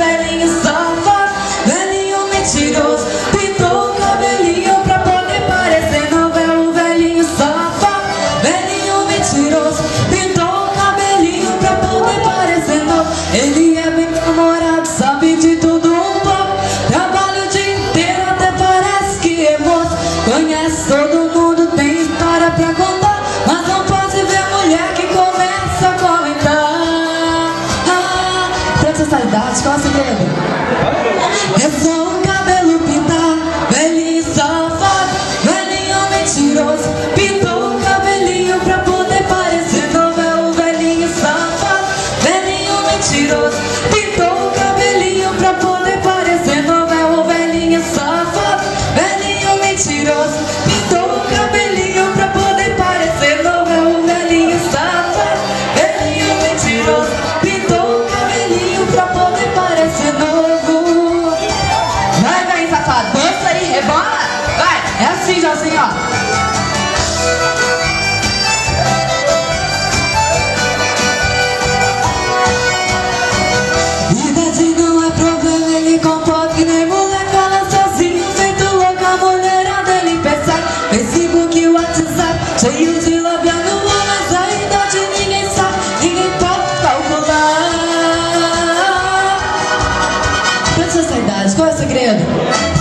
velhinho safado, velhinho mentiroso, pintou o cabelinho pra poder parecer novo. É o velhinho safado, velhinho mentiroso, pintou o cabelinho pra poder parecer novo. Ele é bem namorado, sabe de tudo um pouco, trabalha o dia inteiro, até parece que é moço. Conhece todo mundo, tem história pra contar, mas não pode ver mulher que começa a comentar. Tanta sensualidade, qual é o segredo? É só um cabelo pintar, velhinho safado, velhinho mentiroso, pintou o cabelinho pra poder parecer novo. É o velhinho safado, velhinho mentiroso, pintou o cabelinho pra poder parecer novo. É o velhinho safado, velhinho mentiroso, pintou o cabelinho pra poder parecer novo. É o velhinho safado, velhinho mentiroso, pintou o cabelinho pra poder parecer novo. Vai, velhinho safado, dança aí, rebola. Vai, é assim, Joãozinho, ó. Idade não é problema, ele comporta que nem moleque, fala sozinho, feito louco, a mulherada ele persegue. Facebook, WhatsApp, cheio de labial no ar, mas a idade ninguém sabe, ninguém pode calcular. Pensa essa idade, qual é o segredo?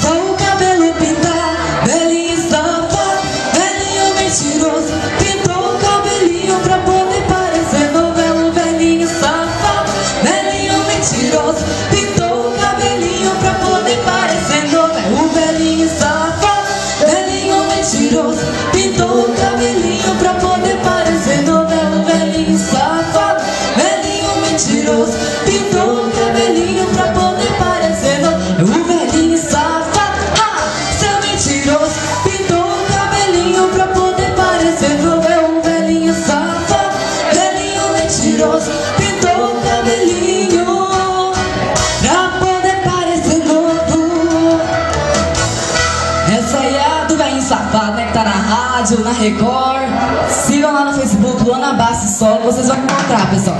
Só o cabelo pintar, velhinho safado, velhinho mentiroso, pintou o cabelinho pra poder parecer novo. É o velhinho safado, velhinho mentiroso, pintou o cabelinho pra poder parecer novo. É o velhinho safado, velhinho mentiroso, pintou o cabelinho pra poder parecer novo. É o velhinho safado, velhinho mentiroso, pintou o cabelinho pra poder parecer novo. É o velhinho safado, seu mentiroso, pintou o cabelinho pra poder parecer novo. É o velhinho safado, velhinho mentiroso, pintou o cabelinho pra poder parecer novo. Essa aí é a do velhinho safado, né? Que tá na rádio, na Record. Sigam lá no Facebook, Luana Bassi Solo, vocês vão encontrar, pessoal.